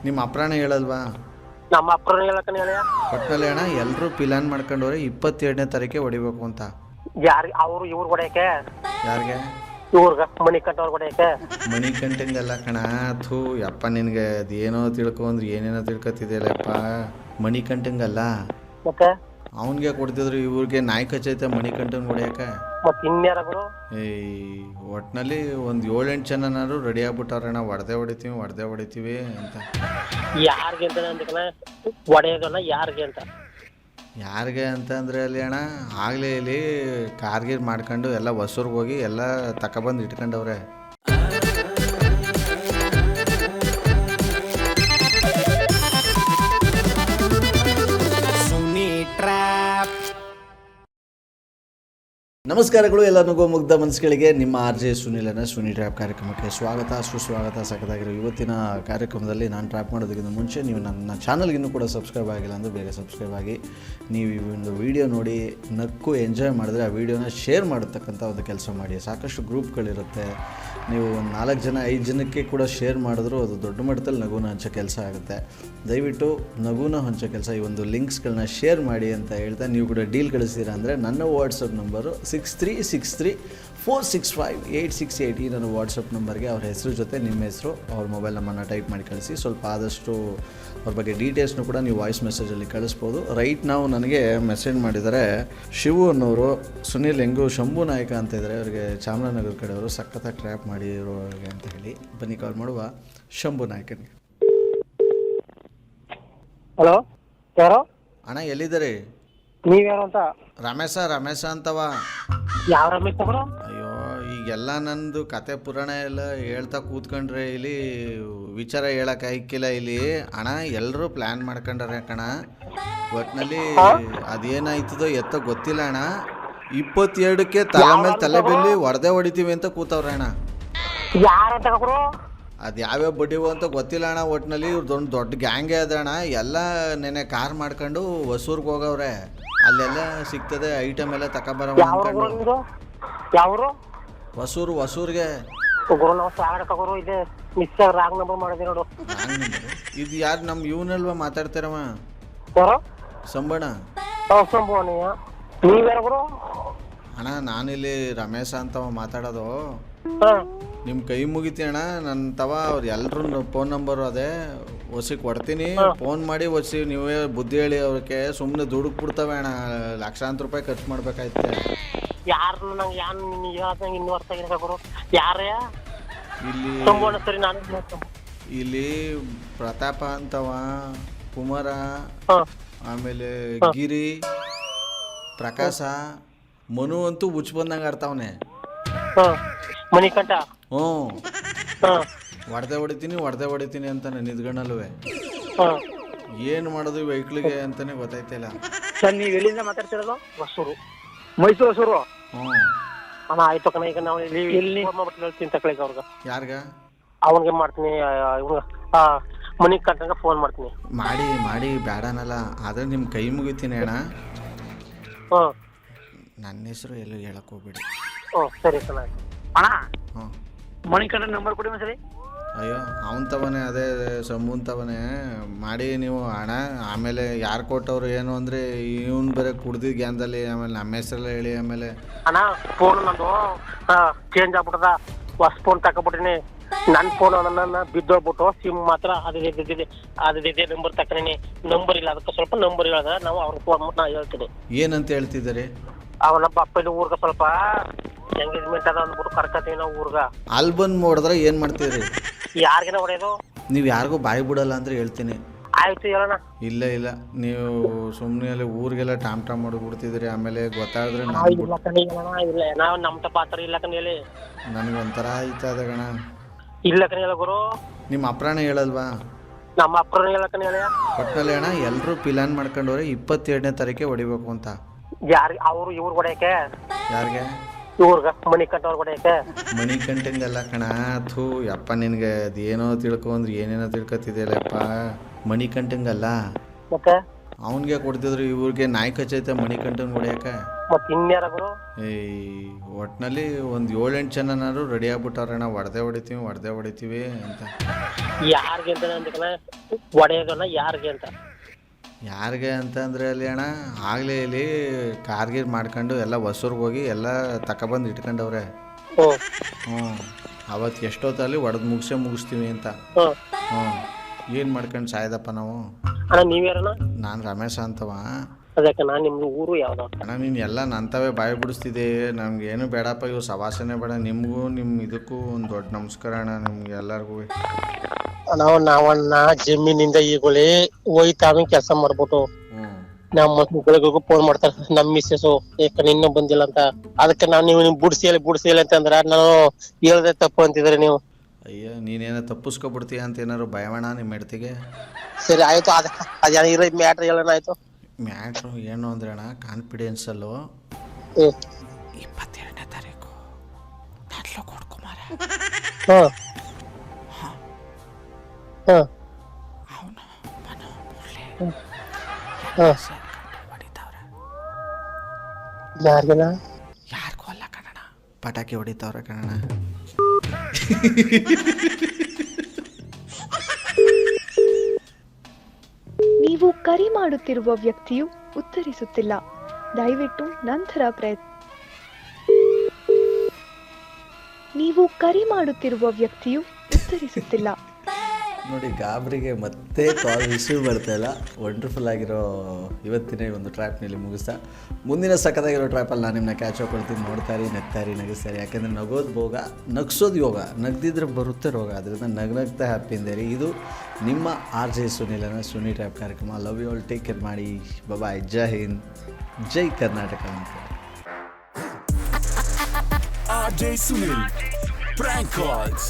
ನಿಮ್ಮ ಅಪ್ರಾಣ ಹೇಳಲ್ವಾ? ನಮ್ಮ ಅಪ್ಪನ ಹೇಳಕನ ಹೇಳ ಒಟ್ಟಿನಲ್ಲಿ ಅಣ್ಣ ಎಲ್ಲರೂ ಪ್ಲಾನ್ ಮಾಡ್ಕೊಂಡವ್ರೆ 22ನೇ ತಾರೀಕೆ ಹೊಡಿಬೇಕು ಅಂತ. ಯಾರು ಅವ್ರು ಇವ್ರು ಹೊಡೆಯಕ್ಕೆ? ಯಾರಿಗೆ? ಇವ್ರಗ ಮಣಿಕಂಠವ್ರು ಹೊಡೆಯಕ್ಕೆ. ಮಣಿಕಂಠಂಗಲ್ಲ ಕಣ. ಥೂ ಯಪ್ಪ, ನಿನಗೆ ಅದೇನೋ ತಿಳ್ಕೊಂಡ್ರೆ ಏನೇನೋ ತಿಳ್ಕೊತಿದ್ಯಲ್ಲಪ್ಪ. ಮಣಿಕಂಠಂಗಲ್ಲ, ಮತ್ತೆ ಅವನಿಗೆ ಕೊಡ್ತಿದ್ರು. ಇವ್ರಿಗೆ ನಾಯಿ ಕಚ್ಚೈತೆ ಮಣಿಕಂಠನ್ ಹೊಡಿಯಕ್ಕೆ. ಮತ್ತೆ ಇನ್ಯಾರು? ಒಟ್ಟಿನಲ್ಲಿ ಒಂದು 7-8 ಜನನಾರು ರೆಡಿ ಆಗ್ಬಿಟ್ಟವ್ರಣ್ಣ. ಹೊಡೆದೇ ಹೊಡಿತೀವಿ ಅಂತ. ಯಾರಿಗೆ ಅಂತ ಅಂದಕನ ಹೊಡೆಯೋದಲ್ಲ, ಯಾರಿಗೆ ಅಂತ? ಯಾರಿಗೆ ಅಂತ ಅಂದರೆ ಅಲ್ಲಿ ಅಣ್ಣ, ಆಗಲೇ ಇಲ್ಲಿ ಕಾರ್ಗೀರ್ ಮಾಡ್ಕೊಂಡು ಎಲ್ಲ ಹೊಸೂರ್ಗೆ ಹೋಗಿ ಎಲ್ಲ ತಗೊಬಂದು ಇಟ್ಕೊಂಡವ್ರೆ. ನಮಸ್ಕಾರಗಳು ಎಲ್ಲರಿಗೂ ಮುಗ್ಧ ಮನಸ್ಸುಗಳಿಗೆ. ನಿಮ್ಮ RJ ಸುನಿಲನ ಸುನಿ ಟ್ರ್ಯಾಪ್ ಕಾರ್ಯಕ್ರಮಕ್ಕೆ ಸ್ವಾಗತ, ಸುಸ್ವಾಗತ. ಸಖತ್ತಾಗಿರೋ ಇವತ್ತಿನ ಕಾರ್ಯಕ್ರಮದಲ್ಲಿ ನಾನು ಟ್ರ್ಯಾಪ್ ಮಾಡೋದಕ್ಕಿಂತ ಮುಂಚೆ ನೀವು ನನ್ನ ಚಾನಲ್ಗೆ ಇನ್ನೂ ಕೂಡ ಸಬ್ಸ್ಕ್ರೈಬ್ ಆಗಿಲ್ಲ ಅಂದರೆ ಬೇಗ ಸಬ್ಸ್ಕ್ರೈಬ್ ಆಗಿ. ನೀವು ಈ ಒಂದು ವಿಡಿಯೋ ನೋಡಿ ನಕ್ಕು ಎಂಜಾಯ್ ಮಾಡಿದ್ರೆ ಆ ವಿಡಿಯೋನ ಶೇರ್ ಮಾಡತಕ್ಕಂಥ ಒಂದು ಕೆಲಸ ಮಾಡಿ. ಸಾಕಷ್ಟು ಗ್ರೂಪ್ಗಳಿರುತ್ತೆ, ನೀವು ಒಂದು 4 ಜನ 5 ಜನಕ್ಕೆ ಕೂಡ ಶೇರ್ ಮಾಡಿದ್ರು ಅದು ದೊಡ್ಡ ಮಟ್ಟದಲ್ಲಿ ನಗುನ ಹಂಚೋ ಕೆಲಸ ಆಗುತ್ತೆ. ದಯವಿಟ್ಟು ನಗುನ ಹಂಚೋ ಕೆಲಸ, ಈ ಒಂದು ಲಿಂಕ್ಸ್ಗಳನ್ನ ಶೇರ್ ಮಾಡಿ ಅಂತ ಹೇಳ್ತಾ, ನೀವು ಕೂಡ ಡೀಲ್ ಕಳಿಸ್ತೀರಾ ಅಂದರೆ ನನ್ನ ವಾಟ್ಸಪ್ ನಂಬರು 6363465868. ಈ ನನ್ನ ವಾಟ್ಸಪ್ ನಂಬರ್ಗೆ ಅವ್ರ ಹೆಸರು ಜೊತೆ ನಿಮ್ಮ ಹೆಸರು, ಅವ್ರ ಮೊಬೈಲ್ ನಂಬರ್ನ ಟೈಪ್ ಮಾಡಿ ಕಳಿಸಿ. ಸ್ವಲ್ಪ ಆದಷ್ಟು ಅವ್ರ ಬಗ್ಗೆ ಡೀಟೇಲ್ಸ್ನು ಕೂಡ ನೀವು ವಾಯ್ಸ್ ಮೆಸೇಜಲ್ಲಿ ಕಳಿಸ್ಬೋದು. ರೈಟ್ ನಾವು ನನಗೆ ಮೆಸೇಜ್ ಮಾಡಿದ್ದಾರೆ ಶಿವು ಅನ್ನೋರು. ಸುನಿಲ್ ಹೆಂಗು ಶಂಭು ನಾಯಕ ಅಂತ ಇದ್ದಾರೆ, ಅವರಿಗೆ ಚಾಮರಾಜನಗರ ಕಡೆಯವರು. ಸಖತ್ತಾಗಿ ಟ್ರ್ಯಾಪ್ ಮಾಡಿರೋರಿಗೆ ಅಂತ ಹೇಳಿ. ಬನ್ನಿ ಕಾಲ್ ಮಾಡುವ ಶಂಭು ನಾಯಕನಿಗೆ. ಹಲೋ, ಯಾರು ಅಣ್ಣ ಎಲ್ಲಿದ್ದಾರೆ? ನೀವ್ಯಾರು ಅಂತ? ರಮೇಶ ಅಂತವ. ಯಾವ ರಮೇಶ್ ಅವರು? ಅಯ್ಯೋ, ಈಗೆಲ್ಲ ನಂದು ಕತೆ ಪುರಾಣ ಎಲ್ಲ ಹೇಳ್ತಾ ಕೂತ್ಕೊಂಡ್ರೆ ಇಲ್ಲಿ ವಿಚಾರ ಹೇಳಕ್ಕೆ ಆಯ್ಕಿಲ್ಲ ಇಲ್ಲಿ. ಅಣ್ಣ ಎಲ್ಲರೂ ಪ್ಲ್ಯಾನ್ ಮಾಡ್ಕೊಂಡ್ರೆ ಕಣ. ಒಟ್ಟಿನಲ್ಲಿ ಅದೇನಾಯ್ತದೋ ಎತ್ತ ಗೊತ್ತಿಲ್ಲ ಅಣ್ಣ. 22ಕ್ಕೆ ತಲೆ ಮೇಲೆ ತಲೆ ಬಿಲ್ಲಿ ಹೊಡಿತೀವಿ ಅಂತ ಕೂತವ್ರೆ ಅಣ್ಣ. ಯಾರಂತ? ಅದು ಯಾವ್ಯಾವ ಬಡ್ಡಿವು ಅಂತ ಗೊತ್ತಿಲ್ಲ ಅಣ್ಣ. ಒಟ್ಟಿನಲ್ಲಿ ಇವ್ರು ದೊಡ್ಡ ಗ್ಯಾಂಗೇ ಅದ ಅಣ್ಣ. ಎಲ್ಲ ನೆನೆ ಕಾರ್ ಮಾಡ್ಕೊಂಡು ಹೊಸೂರ್ಗೆ ಹೋಗವ್ರೆ. ಅಲ್ಲೆಲ್ಲ ಸಿಗ್ತದೆ ಐಟಮ್ ಎಲ್ಲ ತಗೊಬರ ಅನ್ಕೊಂಡು. ಯಾವ್ರು? ಹೊಸೂರ್ಗೆ. ಇದೆ ಮಿಸ್ ರಾಂಗ್ ನಂಬರ್ ಮಾಡಿದೆ ನೋಡು. ಇದು ಯಾರು ನಮ್ಮ ಇವನಲ್ವಾ ಮಾತಾಡ್ತಾರವ? ಸಂಬಣ. ನೀವ್ಯಾರು ಅಣ್ಣ? ನಾನಿಲ್ಲಿ ರಮೇಶ ಅಂತವ ಮಾತಾಡೋದು. ನಿಮ್ಮ ಕೈ ಮುಗಿತಿ ಅಣ್ಣ. ನನ್ನ ತವ ಅವ್ರು ಎಲ್ರು ಫೋನ್ ನಂಬರು ಅದೇ ಹೊಸಿಗೆ ಕೊಡ್ತೀನಿ. ಫೋನ್ ಮಾಡಿ ಹೊಸಿ ನೀವೇ ಬುದ್ಧಿ ಹೇಳಿ ಅವ್ರಿಗೆ. ಸುಮ್ಮನೆ ದುಡುಕ್ ಬಿಡ್ತವೆ ಅಣ್ಣ. ಲಕ್ಷಾಂತರ ರೂಪಾಯಿ ಖರ್ಚು ಮಾಡ್ಬೇಕಾಯ್ತೆ. ಯಾರು ನಂಗೆ ಇನ್ನು ಅರ್ಥ ಆಗಿರೋ ಯಾರೇ ಇಲ್ಲಿ? ಸರಿ, ನಾನು ಇಲ್ಲಿ ಪ್ರತಾಪ ಅಂತವ, ಕುಮಾರ, ಆಮೇಲೆ ಗಿರಿ, ಪ್ರಕಾಶ, ಮನು ಅಂತೂ ಹುಚ್ಚ ಬಂದಂಗೆ ಆಡ್ತಾವನೆ. ಮಣಿಕಂಠ. ಹೊಡೆದೇ ಹೊಡಿತೀನಿ ಅಂತಾನೆ ನಿದ್ಗಣ್ಣಲ್ವೇ. ಏನು ಮಾಡೋದು ಈ ವೆಹಿಕಲ್ಗೆ ಅಂತಾನೆ ಗೊತ್ತಾಯ್ತಿಲ್ಲ. ಸರ್, ನೀವು ಎಲ್ಲಿಂದ ಮಾತಾಡ್ತಿರೋದು? ಹೊಸೂರು, ಮೈಸೂರು. ಹೊಸೂರು. ಅಣ್ಣ ಆಯ್ತು ಕಣ. ಈಗ ನಾವು ಹೇಳ್ತೀನಿ ತಗೊಳ್ಳಿ ಅವ್ರಿಗೆ. ಯಾರ್ಗ? ಅವನಿಗೆ ಮಾಡ್ತೀನಿ. ಮಣಿಕಂಠಂಗ ಫೋನ್ ಮಾಡ್ತೀನಿ. ಮಾಡಿ ಬೇಡನಲ್ಲ. ಆದ್ರೆ ನಿಮ್ಮ ಕೈ ಮುಗಿತೀನಿ ಅಣ್ಣ. ನನ್ನ ಹೆಸರು ಎಲ್ಲೂ ಹೇಳಕ್ ಹೋಗ್ಬೇಡಿ. ಸರಿ ಕಣ. ಅಣ್ಣ ಮಣಿಕಂಠ ನಂಬರ್ ಕೊಡಿ ಒಂದ್ಸರಿ. ಅಯ್ಯೋ, ಅವನ್ ತವನೇ, ಅದೇ ಸಂಬೂನ್ ತವನೇ. ಮಾಡಿ ನೀವು ಅಣ್ಣ. ಆಮೇಲೆ ಯಾರು ಕೊಟ್ಟವ್ರು ಏನು ಅಂದರೆ ಇವನ್ ಬೇರೆ ಕುಡ್ದಿದ್ ಗ್ಯಾನ್ದಲ್ಲಿ. ಆಮೇಲೆ ನಮ್ಮ ಹೆಸರೆಲ್ಲ ಹೇಳಿ. ಆಮೇಲೆ ಅಣ್ಣ ಫೋನ್ ನಂದು ಚೇಂಜ್ ಆಗ್ಬಿಟ್ಟದ. ಹೊಸ ಫೋನ್ ತಗೊಬಿಟ್ಟಿನಿ. ನನ್ನ ಫೋನ್ ನನ್ನ ಬಿದ್ದೋಗ್ಬಿಟ್ಟು ಸಿಮ್ ಮಾತ್ರ ಅದೇ ನಂಬರ್ ತಕೊಂಡಿ. ನಂಬರ್ ಇಲ್ಲ, ಅದಕ್ಕೆ ಸ್ವಲ್ಪ ನಂಬರ್ ಹೇಳ್ದ. ನಾವು ಅವ್ರಿಗೆ ಫೋನ್ ಮಾಡಿ ನಾ ಹೇಳ್ತೀನಿ. ಏನಂತ ಹೇಳ್ತಿದ್ದಾರೆ? ಅವನ ಅಪ್ಪ ಊರ್ಗ ಸ್ವಲ್ಪ ಎಂಗೇಜ್ಮೆಂಟ್ ಅದ ಅಂದ್ಬಿಟ್ಟು ಕರ್ಕತೀವಿ ನಾವು ಊರ್ಗ. ಅಲ್ಲಿ ಬಂದು ನೋಡಿದ್ರೆ ಏನು ಮಾಡ್ತೀರಿ? ಯಾರಿಗೇನ ಹೊಡೆಯೋದು? ನೀವು ಯಾರಿಗೂ ಬಾಯಿ ಬಿಡಲ್ಲ ಅಂದ್ರೆ ಹೇಳ್ತೀನಿ. ಆಯ್ತು ಹೇಳೋಣ. ಇಲ್ಲ ನೀವು ಸುಮ್ಮನೆ ಅಲ್ಲಿ ಊರಿಗೆಲ್ಲ ಟಾಮ್ ಮಾಡಿಬಿಡ್ತಿದ್ರಿ. ಆಮೇಲೆ ಗೊತ್ತಾದ್ರೆ ಇಲ್ಲ ನಾವು ನಮ್ಮ ಪಾತ್ರ ಇಲ್ಲ ಕಣ ಹೇಳಿ. ನನಗೆ ಒಂಥರ ಆಯ್ತದ ಗಣ. ಇಲ್ಲ ಕಣ ಹೇಳ ಗುರು. ನಿಮ್ಮ ಅಪ್ರಾಣ ಹೇಳಲ್ವಾ? ನಮ್ಮ ಅಪ್ರಾಣ ಹೇಳಕಣ ಹೇಳ. ಒಟ್ಟಿನಲ್ಲಿ ಅಣ್ಣ ಎಲ್ಲರೂ ಪ್ಲಾನ್ ಮಾಡ್ಕೊಂಡವ್ರೆ 22ನೇ ತಾರೀಕೆ ಹೊಡಿಬೇಕು ಅಂತ. ಯಾರಿಗೆ? ಅವ್ರು ಇವ್ರು ಹೊಡೆಯಕ್ಕೆ? ಯಾರಿಗೆ? ಇವ್ರಗ ಮಣಿಕಂಠ ಅವ್ರು ಹೊಡೆಯಕ್ಕೆ. ಮಣಿಕಂಠಂಗಲ್ಲ ಕಣ. ಥೂ ಯಪ್ಪ, ನಿನಗೆ ಅದೇನೋ ತಿಳ್ಕೊಂಡ್ರೆ ಏನೇನೋ ತಿಳ್ಕೊತಿದ್ಯಲ್ಲಪ್ಪ. ಮಣಿಕಂಠಂಗಲ್ಲ, ಮತ್ತೆ ಅವನಿಗೆ ಕೊಡ್ತಿದ್ರು. ಇವ್ರಿಗೆ ನಾಯಿ ಕಚ್ಚೈತೆ ಮಣಿಕಂಠನ್ ಹೊಡೆಯಕ್ಕೆ. ಮತ್ತೆ ಇನ್ಯಾರ ಗುರು ಏಯ್ ಒಟ್ಟಿನಲ್ಲಿ ಒಂದು 7-8 ಜನನಾದ್ರು ರೆಡಿ ಆಗ್ಬಿಟ್ಟವ್ರಣ್ಣ, ಹೊಡೆದೇ ಹೊಡಿತೀವಿ ಅಂತ. ಯಾರಿಗೆ ಅಂತ ಅಂದಕನ ಒಡೆಯೋದನ್ನ ಯಾರಿಗೆ ಅಂತ? ಯಾರಿಗೆ ಅಂತ ಅಂದರೆ ಅಲ್ಲಿ ಅಣ್ಣ ಆಗಲೇ ಇಲ್ಲಿ ಕಾರ್ಗೀರ್ ಮಾಡ್ಕೊಂಡು ಎಲ್ಲ ಹೊಸೂರ್ಗೆ ಹೋಗಿ ಎಲ್ಲ ತಗೊಬಂದು ಇಟ್ಕೊಂಡವ್ರೆ. ಹ್ಞೂ ಅವತ್ತು ಎಷ್ಟೊತ್ತಲ್ಲಿ ಮುಗಿಸ್ತೀವಿ ಅಂತ. ಏನು ಮಾಡ್ಕೊಂಡು ಸಾಯ್ದಪ್ಪ ನಾವು. ಅಣ್ಣ ನೀವ್ಯಾರಣ್ಣ? ನಾನು ರಮೇಶ ಅಂತವ. ಅದಕ್ಕೆ ನಾನು ನಿಮ್ದು ಊರು ಯಾವ್ದು? ಅಣ್ಣ ನೀನು ಎಲ್ಲ ನಂತವೇ ಬಾಯಿ ಬಿಡಿಸ್ತಿದ್ದೆ, ನಮ್ಗೆ ಏನು ಬೇಡಪ್ಪ, ಇವು ಸವಾಸನೆ ಬೇಡ. ನಿಮಗೂ ನಿಮ್ಮ ಇದಕ್ಕೂ ಒಂದು ದೊಡ್ಡ ನಮಸ್ಕಾರ ಅಣ್ಣ, ನಿಮ್ಗೆ ಎಲ್ಲರಿಗೂ. ನಾವನ್ನ ಜಮೀನಿಂದ ಈಗಲೇ ಹೋಯ್ತಾವೆ ಕೆಲಸ ಮಾಡ್ಬಿಟ್ಟು ನಮ್ಮ ಮಕ್ಳಿಗೂ ಫೋನ್ ಮಾಡ್ತಾರೆ, ನಮ್ ಮಿಸ್ಸಸ್ ಯಾಕಂದ್ರೆ ಇನ್ನೂ ಬಂದಿಲ್ಲ ಅಂತ. ಅದಕ್ಕೆ ನಾನು ನೀವು ಬುಡ್ಸಿಯಲ್ಲಿ ಅಂತಂದ್ರ ನಾನು ಹೇಳ್ದೆ ತಪ್ಪು ಅಂತಿದ್ರೆ ನೀವು. ಅಯ್ಯ ನೀನೇನೋ ತಪ್ಪಿಸ್ಕೊಬಿಡ್ತೀಯ ಅಂತ ಏನಾರು ಭಯವಣ ನಿಮ್ಮ ಹೆಡ್ತಿಗೆ? ಸರಿ ಆಯ್ತು, ಅದೇನ ಇರೋ ಮ್ಯಾಟ್ರ್ ಹೇಳೋಣ ಆಯ್ತು. ಮ್ಯಾಟ್ರು ಏನು ಅಂದ್ರೆ ಅಣ್ಣ, ಕಾನ್ಫಿಡೆನ್ಸಲ್ಲು 22ನೇ ತಾರೀಕು ನಾಟ್ಲು ಕೊಡ್ಕುಮಾರ ಅವನು ಮನು ಮುರಳಿ ಹೊಡಿತಾವ್ರೆ. ಯಾರಿಗೂ ಅಲ್ಲ ಕಣಣ, ಪಟಾಕಿ ಹೊಡಿತಾವ್ರೆ ಕಣಣ. ನೀವು ಕರೆ ಮಾಡುತ್ತಿರುವ ವ್ಯಕ್ತಿಯು ಉತ್ತರಿಸುತ್ತಿಲ್ಲ, ದಯವಿಟ್ಟು ನಂತರ ನೀವು ಕರೆ ಮಾಡುತ್ತಿರುವ ವ್ಯಕ್ತಿಯು ಉತ್ತರಿಸುತ್ತಿಲ್ಲ. ನೋಡಿ ಗಾಬರಿಗೆ ಮತ್ತೆ ಕಾಲ್ ರಿಸೀವ್ ಬರ್ತಾಯಿಲ್ಲ. ವಂಡರ್ಫುಲ್ ಆಗಿರೋ ಇವತ್ತಿನ ಒಂದು ಟ್ರ್ಯಾಪ್ನಲ್ಲಿ ಮುಗಿಸ್ತಾ ಮುಂದಿನ ಸಖತ್ತಾಗಿರೋ ಟ್ರ್ಯಾಪಲ್ಲಿ ನಾನು ನಿಮ್ಮನ್ನ ಕ್ಯಾಚ್ ಹಾಕೊಳ್ತೀನಿ. ನೋಡ್ತಾರಿ, ನಗ್ತಾರಿ, ನಗಿಸ್ತಾರಿ. ಯಾಕೆಂದರೆ ನಗೋದು ಭೋಗ, ನಗ್ಸೋದು ಯೋಗ, ನಗ್ದಿದ್ರೆ ಬರುತ್ತೆ ರೋಗ. ಅದರಿಂದ ನಗ್ನಗ್ತಾ ಹ್ಯಾಪಿಯಿಂದ ಇರಿ. ಇದು ನಿಮ್ಮ RJ ಸುನಿಲನ ಸುನಿ ಟ್ರ್ಯಾಪ್ ಕಾರ್ಯಕ್ರಮ. Love you all, take care ಮಾಡಿ, ಬಾಯ್, ಜೈ ಹಿಂದ್, ಜೈ ಕರ್ನಾಟಕ ಅಂತ. RJ Sunil, prank calls.